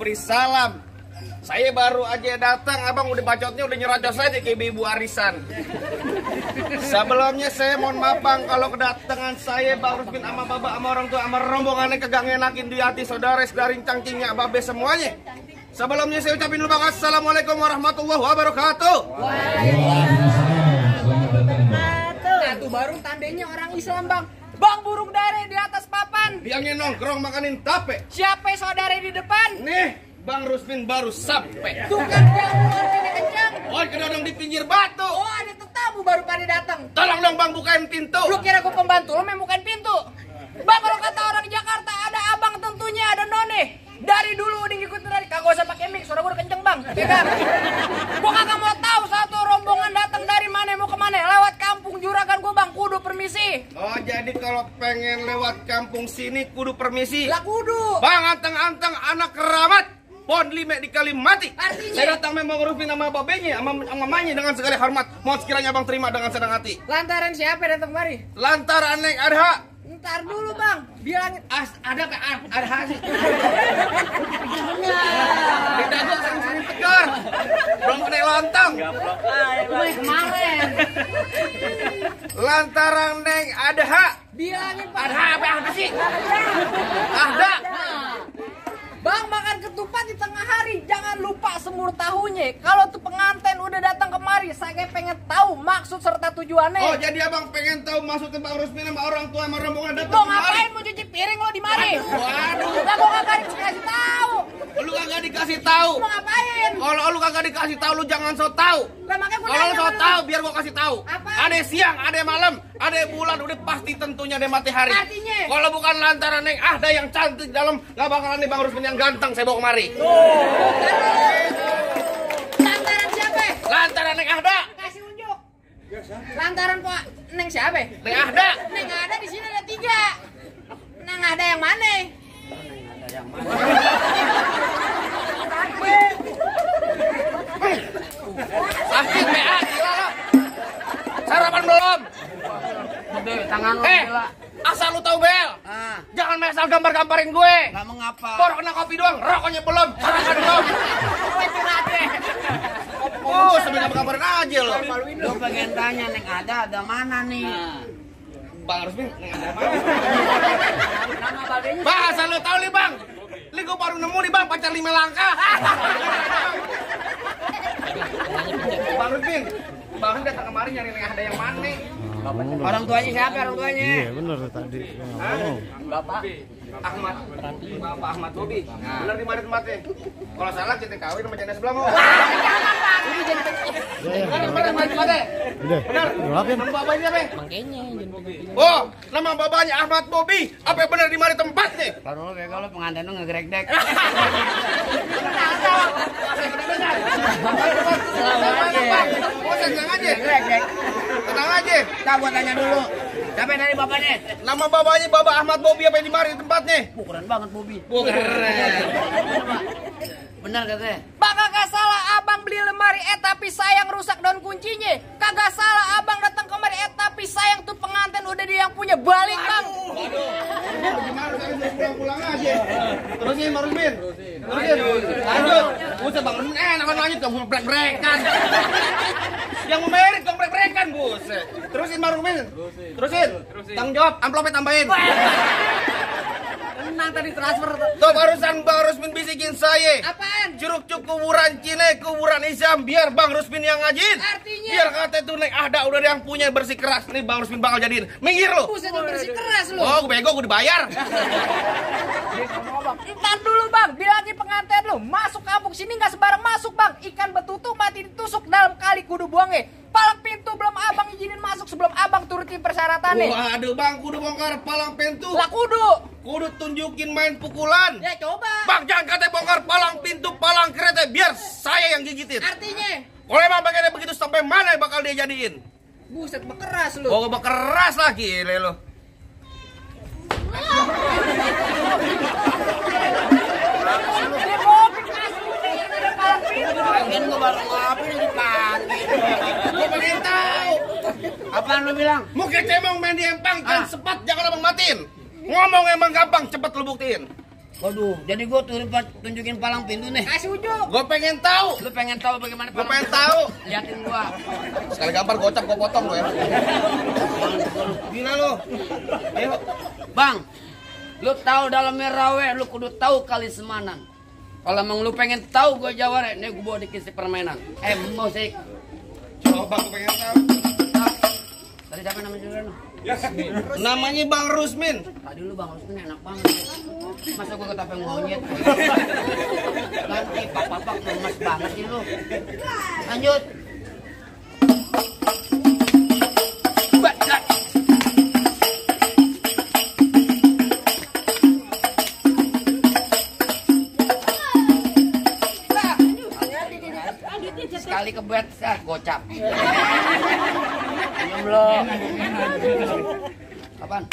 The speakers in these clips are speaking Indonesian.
memberi salam. Saya baru aja datang, abang udah bacotnya udah nyerocos aja ke ibu arisan. Sebelumnya saya mohon maaf bang, kalau kedatangan saya Bang Rusmin sama bapak sama orang tua sama rombongannya kagak ngenakin di hati saudara dari cangkingnya babe semuanya. Sebelumnya saya ucapin dulu bang, assalamualaikum warahmatullahi wabarakatuh. Nah tuh baru tandanya orang Islam bang. Bang burung dare di atas papan. Yang nongkrong makanin tape. Siapa saudara di depan? Nih. Bang Rusmin baru sampai. Tuh kan yang kencang kencang. Oh, kedodong di pinggir batu. Oh, ada tetamu baru pada datang. Tolong dong bang bukain pintu. Lu kira gua pembantu, lu memang bukain pintu. Bang, kalau kata orang Jakarta ada abang tentunya ada none. Dari dulu udah ngikutin dari kagak usah pakai mic, suara gua udah kenceng bang. Pegang. Gua kagak mau tahu satu rombongan datang dari mana mau kemana. Lewat kampung Juragan gua bang, kudu permisi. Oh, jadi kalau pengen lewat kampung sini kudu permisi. Lah kudu. Bang anteng-anteng anak keramat. Pohon lime dikali mati. Artinya? Saya datang memang Rusmin sama babenya, sama mamanya dengan segala hormat. Mohon sekiranya abang terima dengan senang hati. Lantaran siapa datang kemari? Lantaran Neng Adha. Ntar dulu bang, bilangin Ada Pak Adha sih. Tidak gua sering tegar. Belum kena lontong. kemarin. Lantaran Neng Adha. Bilangin Pak. Adha apa sih? Adha. Bang makan ketupat di tengah hari, jangan lupa semur tahunya. Kalau tuh pengantin udah datang kemari, saya pengen tahu maksud serta tujuannya. Oh, jadi abang pengen tahu maksudnya Bang Rusmin sama orang tua sama rombongan datang Mau kemari? ngapain mau cuci piring lo di mari? Waduh. Lah gua kagak dikasih tahu. Lu kagak dikasih tahu. Mau ngapain? Kalau lu kagak dikasih tahu, lu jangan so tahu. Lah makanya gua Kalau nanya lu so sama lu. tahu, biar gua kasih tahu. Apa? Ada siang, ada malam, ada bulan, udah pasti tentunya ada matahari. Artinya? Kalau bukan lantaran Neng Ahda yang cantik dalam, nggak bakalan nih Bang Rusmin yang ganteng saya bawa kemari. Lantaran siapa? Lantaran Neng Ahda. Kasih unjuk. Lantaran Pak Neng siapa? Neng Ahda. Neng ada di sini ada 3. Neng ada yang mana? Sakit PA, gila lo. Sarapan belum? Tangan lo gila. Asal lu tahu Bel. Ah, Jangan mesal gambar-gambarin gue. nggak mengapa. Baru kena kopi doang, rokoknya belum, sarapan belum. Sambil gambar-gambarin aja lo. Lo pengen tanya Neng ada mana nih? Bang Rusmin, ada apa? Bang, asal lu tahu nih Bang. Ini gue baru nemu nih Bang, pacar 5 langkah. Bang Rusmin, Bang Rusmin datang kemari nyari Neng Ahda yang mana? Orang tuanya siapa orang tuanya? Iya bener tadi. Bapak Ahmad, Bapak Ahmad Bobi. Bener di mana tempatnya? Kalau salah kita kawin sama janda sebelah mau. Bener di mana tempatnya? Udah. Bener. Doakan. Nama bapaknya siapa? Oh, nama bapaknya Ahmad Bobi. Apa bener di mana tempatnya? Kalau lo bego lo pengantin lo ngegrek-dek. Tenang aja. Ngegrek-dek. Tenang aja. Kita gua tanya dulu. Siapa yang dari bapaknya? Nama bapaknya Bapak Ahmad Bobi apa di mana tempatnya? Keren banget Bobi. Oh, keren. Bener katanya. Bang kagak salah abang beli lemari tapi sayang rusak daun kuncinya. Kagak salah abang datang kemari tapi sayang tuh pengantin udah dia yang punya balik bang. Gimana saya pulang aja. Terusin Bang Rusmin. Terusin. Lanjut. Buset Bang Rusmin enak lanjut kamu brek-brekan. Yang mau merit kamu brek-brekan buset. Terusin Bang Rusmin. Terusin. Tanggung jawab amplopnya tambahin. Tenang tadi transfer. Tuh barusan Bang Rusmin bisikin saya. Apaan? Curug cuk kuburan Cine, kuburan Isam. Biar Bang Rusmin yang ngajin. Artinya? Biar kata itu Neng Ahda udah yang punya bersih keras. Nih Bang Rusmin bakal jadiin. Minggir lo. Buset lu bersih keras lu. Oh, gue bego, gue dibayar. Ntar dulu bang, bilangin pengantin lu masuk kampung sini nggak sembarang masuk bang. Ikan betutu mati ditusuk dalam kali kudu buangnya. Palang pintu belum abang izinin masuk sebelum abang turutin persyaratannya. Waduh Bang, kudu bongkar palang pintu. Lah kudu. Kudu tunjukin main pukulan. Ya coba. Bang, jangan katanya bongkar palang pintu, palang kereta. Biar saya yang gigitin. Artinya? Kalau emang bagiannya begitu sampai mana yang bakal dia jadiin? Buset bekeras lu. Oh, keras lagi lo. Dia mobil kasih nih, ada palang pintu. Lagian gua baru ngopi di pagi. Gue pengen tahu. Apaan lu bilang? Mungkin cemong main di empang kan sepat, jangan abang matiin. Ngomong emang gampang, cepet lu buktiin. Waduh, jadi gua tunjukin palang pintu nih. Kasih ujuk. Gue pengen tahu. Lu pengen tahu bagaimana Gue palang pengen pintu? tahu. Liatin gua. Sekali gambar gocap gue potong lo ya. Gila lo. Ayo. Bang, lu tahu dalamnya rawe, lu kudu tahu kali semanan. Kalau emang lu pengen tahu gua jaware, nih gua bawa dikisi permainan. Musik. Coba gue pengen tahu. Tadi siapa namanya juga lu? Namanya Bang Rusmin. Tadi lu Bang Rusmin enak banget. Masa gua ketapeng monyet. Ganti pak-pak lemas banget sih lu. Lanjut. Sekali kebet, gocap. Belum. Apaan?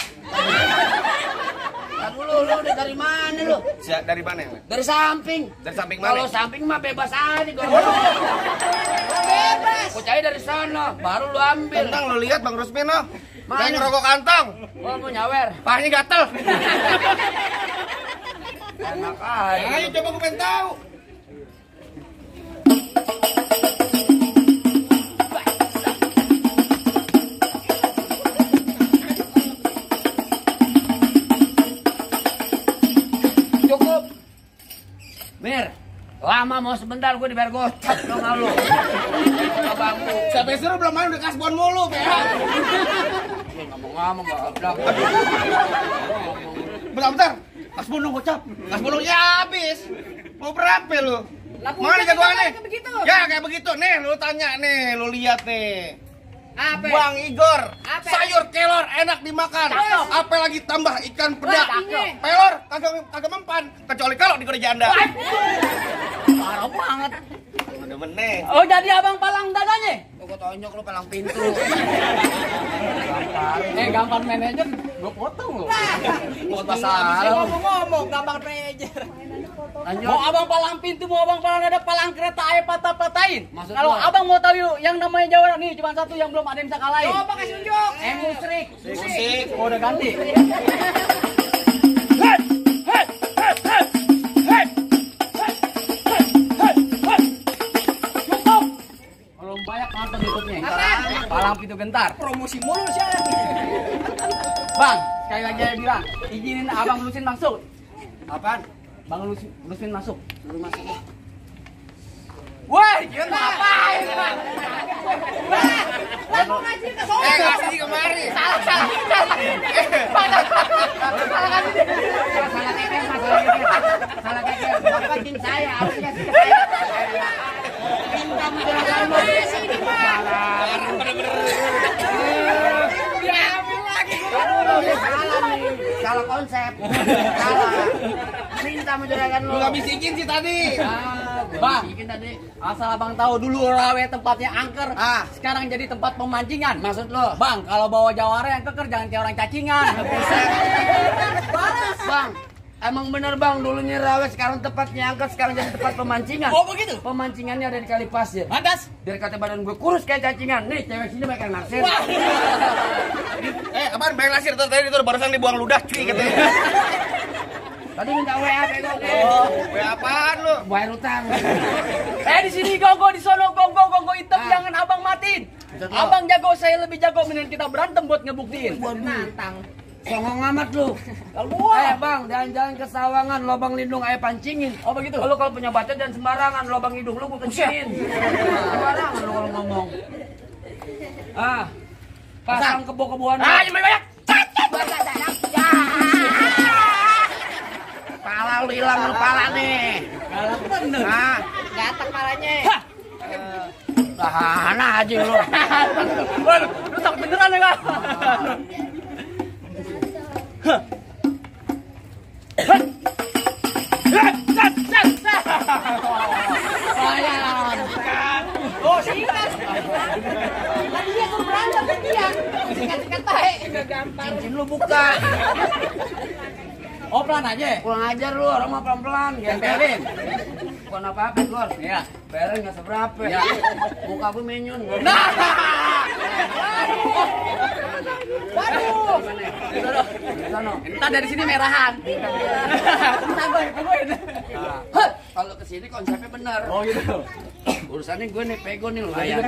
Nah, dulu lu udah dari mana lu? Dari mana ya? Dari samping. Dari samping mana? Kalau samping mah bebas aja gua. Bebas. Gua cari dari sana, baru lu ambil. Tentang lo lihat Bang Rusmin lo. Mana? Kayak ngerokok kantong. Gua mau nyawer. Pahanya gatel. Enak aja. Ayo coba gue pengen tahu. Cukup. Mir, lama mau sebentar gue dibayar gocap dong lu. Bangku. Sampai suruh belum main udah kasbon mulu, PH. Ngomong-ngomong gak ablak. Bentar. Kasbon dong gocap. Kasbon dong ya habis. Mau berapa lu? Laku Mana udah jagoannya? kayak begitu. Ya kayak begitu. Nih lu tanya nih, lu lihat nih. Apa? Bang Igor, Apa? sayur kelor enak dimakan. Cakep. Apalagi tambah ikan pedak. Cakep. Pelor kagak mempan, kecuali kalau digoda janda. Parah banget. Udah meneh. Oh, jadi abang palang dadanya? Gua tonjok lu palang pintu. Gampang manajer, gua potong lo. Masalah lu. Ngomong-ngomong, gampang manajer. Lanjut. Mau abang palang pintu, mau abang palang ada palang kereta ayo patah-patahin. Maksud Kalau lu? abang mau tahu yuk, yang namanya Jawa nih cuma satu yang belum ada yang bisa kalahin. Coba kasih unjuk. Musrik. Musik. Oh, udah ganti. Belum banyak nonton YouTube-nya. Palang pintu gentar. Promosi mulu sih. Bang, sekali lagi saya bilang, izinin abang Lusin masuk. Apaan? Bang Lusin masuk. Lu masuk. Woi, kita ngapain? Lah mau ngaji ke sono. Kasih di kemari. Salah kasih dia. Salah keke. Bapak jin saya, harus kasih ke saya. Pintam jalan lu. Sini, Pak. Diambil lagi. Salah nih. Salah konsep. Salah. Minta menjuragan lu. Lu gak bisikin sih tadi. Bang, Bikin tadi. asal abang tahu dulu rawe tempatnya angker. Ah. Sekarang jadi tempat pemancingan. Maksud lo? Bang, kalau bawa jawara yang keker jangan kayak orang cacingan. Bang, emang bener bang, dulunya rawe, sekarang tempatnya angkat, sekarang jadi tempat pemancingan. Oh, begitu? Pemancingannya ada di kali pasir. Mantas. Biar kata badan gue kurus kayak cacingan. Nih, cewek sini mereka naksir. Apaan bayang lasir tadi itu barusan dibuang ludah cuy katanya. Tadi minta WA bego. Oh, apaan lu? Bayar utang. Di sini gongo, di sono gongo hitam, Ah. jangan abang matiin. Maksud lo? Abang jago, saya lebih jago, mending kita berantem buat ngebuktiin. Nantang. Songong amat lu. Kalau gua, Bang, jalan-jalan ke Sawangan, lubang lindung ayo pancingin. oh begitu. Lu kalau punya bacot jangan sembarangan, lubang hidung lu gua kencingin. Sembarangan lu kalau ngomong. Pasang kebo-keboan. Jangan banyak. Pala lu hilang lu pala nih. Kalah bener. Gatak palanya. Tahan aja lu. Waduh, lu tak beneran ya kan? Oh, sikat. Tadi dia suruh berantem kan dia. Sikat-sikat baik. Cincin lu buka. Oh, pelan aja. Kurang ajar lu, orang mah pelan-pelan. Gempelin. Bukan apa-apa, Gor. Iya. Bayarnya nggak seberapa. Ya. Muka gue menyun. Nah. Aduh. Waduh. Entar dari sini merahan. Tenang gue, tungguin. Kalau kesini konsepnya bener. Oh gitu. Urusannya gue nih pego nih lumayan.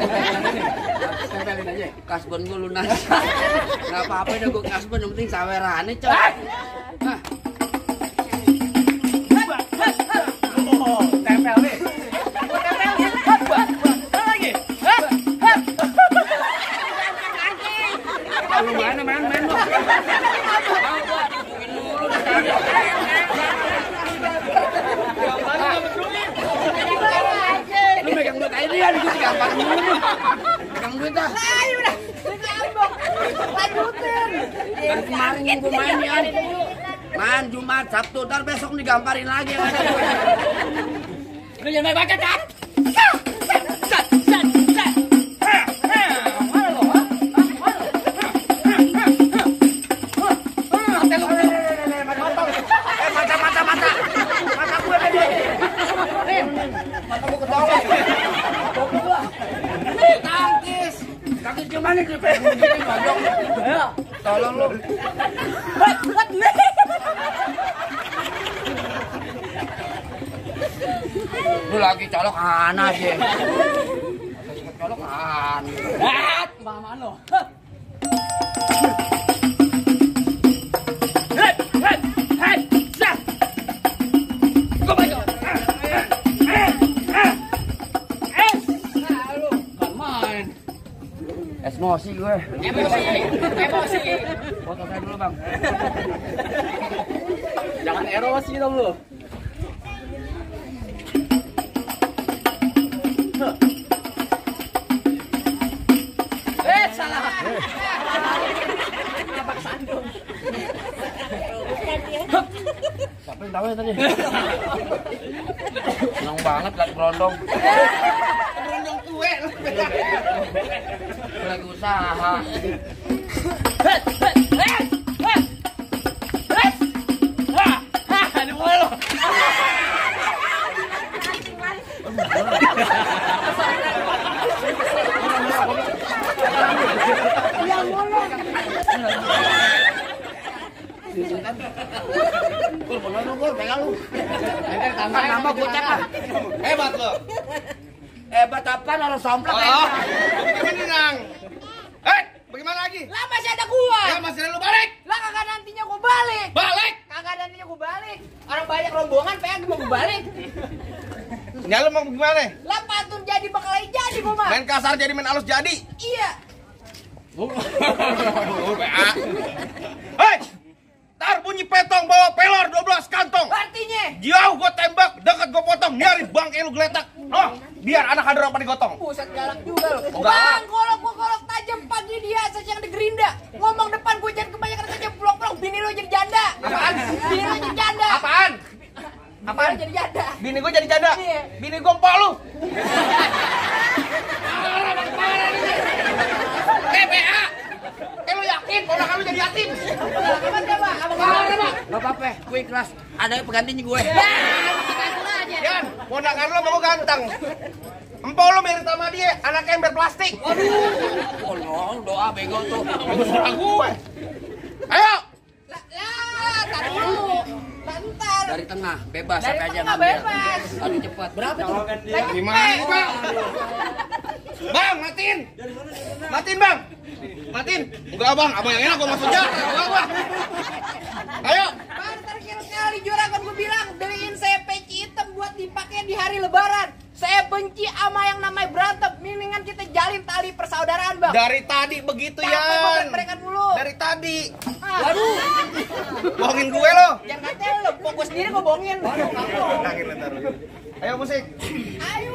Tempelin aja. Kasbon gue lunas. Gak apa-apa udah gue kasbon, yang penting sawerannya coy. Nah, Oh, tempel nih. Gue tempelin. Lagi. lu main lu. Mau gua digugin dulu dah tadi. Lu megang duit aja dia, gue digamparin dulu. Megang duit dah. Ayo udah. Ngambok. Lanjutin. Dari kemarin yang gue main ya. Main Jumat, Sabtu, ntar besok digamparin lagi yang ada gue. Lu jangan baca kan? Tangkis gimana nih pengen gini ngomong. Tolong lu. Lu lagi colok anak sih. Colok anak. Mama lo. Emosi gue. Emosi. Foto saya dulu bang. Jangan erosi dong lu. Salah. Siapa yang tahu ya tadi? Senang banget liat berondong. Berondong kue. Lagi usaha. Nambah gocek lah. Hebat lo. Hebat apaan orang somplak ya? Bagaimana Nang? Bagaimana lagi? Lah masih ada gua. Ya masih ada lu balik. Lah kagak nantinya gua balik. Balik. Kagak nantinya gua balik. Orang banyak rombongan pengen mau gua balik. Ya lu mau gimana? Lah pantun jadi bakal jadi gua mah. Main kasar jadi main halus jadi. Iya. Hei! Tar bunyi petong bawa pelor 12 kantong. Artinya Jauh gua tembak, dekat gua potong, nyari bangke lu geletak. Oh, biar anak ada apa digotong. buset galak juga lo. Enggak. Bang, golok tajam pagi dia yang di gerinda. Ngomong depan gua jangan kebanyakan saja pulang-pulang bini lo jadi janda. Apaan? Bini lo jadi janda. Apaan? Bini Apaan? lo jadi janda. Bini gua jadi janda. Iya. Bini gua empok lu. PA. Lu yakin ponakan lu jadi yatim? Apa coba? Apa Apa? Gak apa-apa, gue ikhlas. Ada penggantinya gue. Yan, ponakan lu mau ganteng. Empok lu mirip sama dia, anaknya ember plastik. Tolong doa bego tuh. Serah gue. Ayo. Lah, taruh dulu. Lantar. Dari tengah, bebas Dari sampai aja tengah ngambil. bebas. Aduh cepat. Berapa tuh? Gimana nih, Bang? Bang, matiin. Matiin, Bang. Matiin. Enggak, Bang. Abang yang enak gua masuk jalan. Enggak, Bang. Ayo. Bang, kali juragan gue bilang beliin saya peci hitam buat dipakai di hari lebaran. Saya benci sama yang namanya berantem. Mendingan kita jalin tali persaudaraan, Bang. Dari tadi begitu, Yan. Mereka dulu. Dari tadi. Waduh. Bohongin gue lo. Jangan katanya lo, fokus sendiri gue bohongin. Nangin ntar. Ayo musik. Ayo.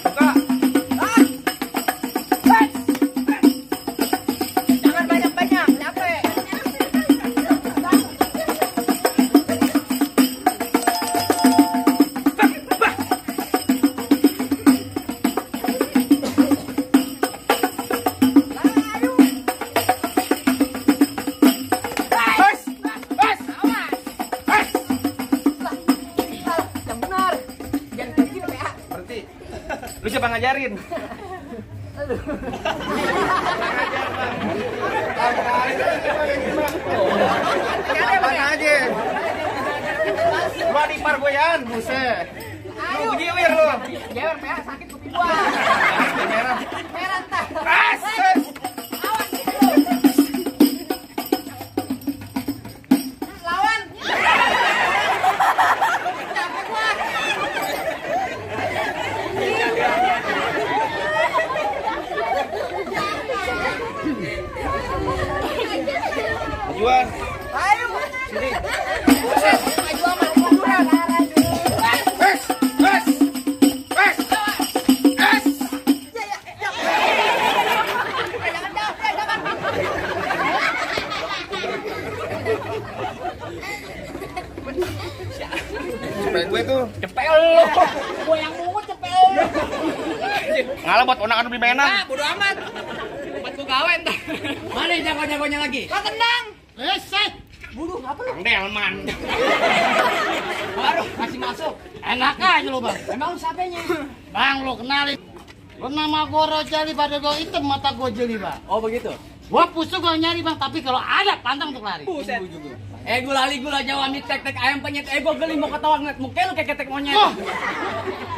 Buka. Jangan banyak-banyak, capek. Yang benar. Jangan kayak gini, PA. Berhenti. Lu siapa ngajarin? Apaan aja? Lu adipar gue yan, buset. Lu giwir lu. Jewer merah sakit kuping gua. Merah. Merah tah. Ases. Awas. Lawan. Capek gua. Juan. Ayo. Sini. Buset, maju aman munduran. Wes. Wes. Wes. Wes. Jangan jauh, jangan. Cepet gue tuh. Cepet lu. Gua yang mungut cepet lu. Ngalah buat onak anu beli mainan. Ah, bodo amat. Buat gua gawe entar. Mana yang jago-jagonya lagi? Lah tendang. Set. Buduh, ngapa lu? Bang Delman. Baru kasih masuk. Enak aja lu, Bang. Emang lu siapanya? Bang, lu kenalin. Lu nama gua Rojali, pada gua hitam, mata gua jeli, Bang. Oh, begitu. Gua pusuk gua nyari, Bang, tapi kalau ada pantang untuk lari. Buset. Gula Jawa mie tek ayam penyet. Gua geli mau ketawa ngeliat muka lu kayak ketek monyet. Oh.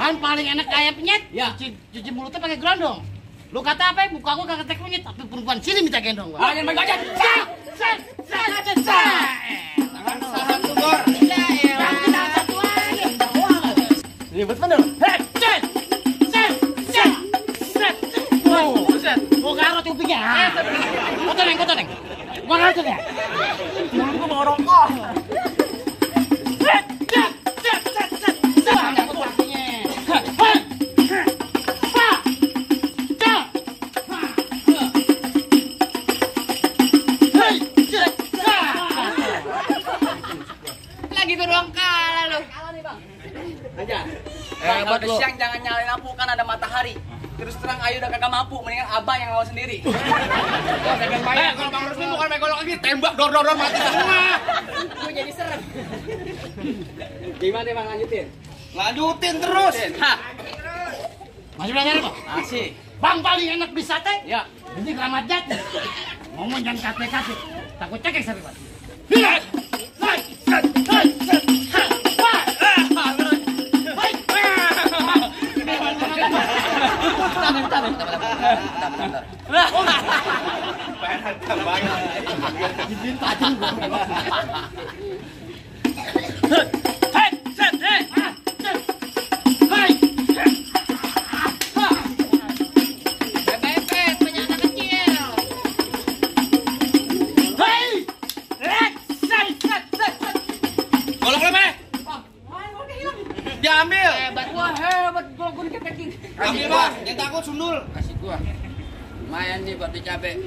Kan paling enak ayam penyet. Ya. Cuci mulutnya pakai gerondong. Lu kata apa? Muka gua kayak ketek monyet, tapi perempuan sini minta gendong, Bang. Ah, jangan baik aja. Set. Saran tuh, Gor. Ribet bener. Set. Wow, set. Gua garot kupingnya. Kotor, Neng. Gua garot ya. Mulut gua mau rokok. Set. Ada gua artinya. Lagi tuh doang kalah lu. Kalah nih, Bang. Aja. Bang, kalau siang jangan nyalain lampu kan ada matahari. Terus terang Ayu udah kagak mampu, mendingan Abah yang lawan sendiri. Kalau Bang Rusmin bukan megolok lagi, tembak dor mati semua. Gua jadi serem. Gimana Bang lanjutin? Lanjutin terus. Hah. Masih belajar apa? Masih. Bang paling enak di sate? Ya. Ini Keramat Jati. Ngomong jangan kate-kate. Takut cekek sampai mati. Diambil. Hebat gua dikepekin. Ambil, Bang. Jangan takut sundul. Kasih gua. Lumayan nih buat dicabe.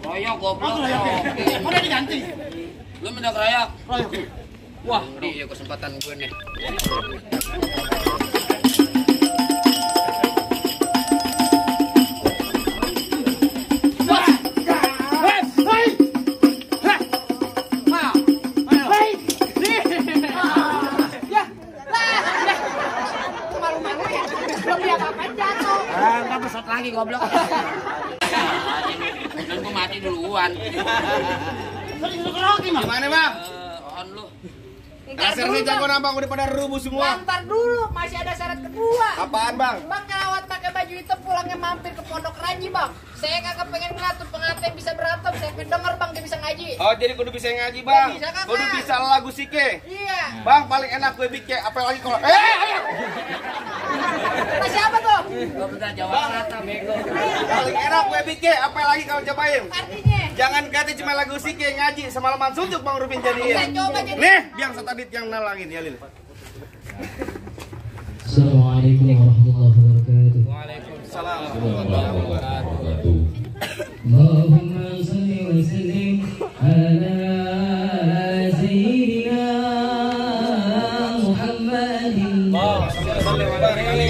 Royok goblok. Udah diganti. Lu minta royok. Wah, ini ya kesempatan gue nih. Enggak pesot lagi goblok. Dan gue mati duluan. Gimana, Bang? On lu. Dasarnya jago nambang udah pada rubuh semua. Ntar dulu, masih ada syarat kedua. Apaan, Bang? Bang Kawat pakai baju hitam pulangnya mampir ke Pondok Raji, Bang. Saya kagak pengen ngeliat pengantin bisa berantem, saya pengen denger Bang dia bisa ngaji. Oh, jadi kudu bisa ngaji, Bang. Bisa, Kakak. Kudu bisa lagu sike. Iya. Bang, paling enak gue bikin apa lagi kalau Nah, siapa tuh? Gue bisa jawab rata bego. paling enak gue bikin apa lagi kalau cobain. Artinya? Jangan kata cuma lagu sike ngaji semalaman suntuk Bang Rubin Saya jadiin. coba jadi. Nih, biar satadit yang nalangin ya, Lil. Assalamualaikum warahmatullahi wabarakatuh. Waalaikumsalam. Allahumma salli wa sallim ala sayyidina Muhammadin. Sallallahu alaihi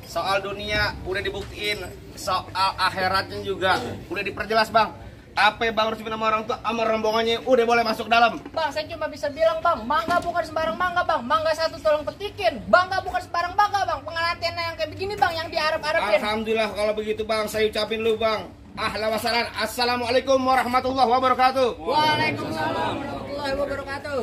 Soal dunia udah dibuktiin, soal akhiratnya juga udah diperjelas bang. Apa Bang Rusmin sama orang tua sama rombongannya udah boleh masuk dalam. Bang, saya cuma bisa bilang bang, mangga bukan sembarang mangga bang. Mangga satu tolong petikin. Bangga bukan sembarang bangga bang. Pengantin yang kayak begini bang, yang diarep-arepin. Alhamdulillah kalau begitu bang, saya ucapin lu bang. Ahlan wa sahlan. Assalamualaikum warahmatullahi wabarakatuh. Waalaikumsalam warahmatullahi wabarakatuh.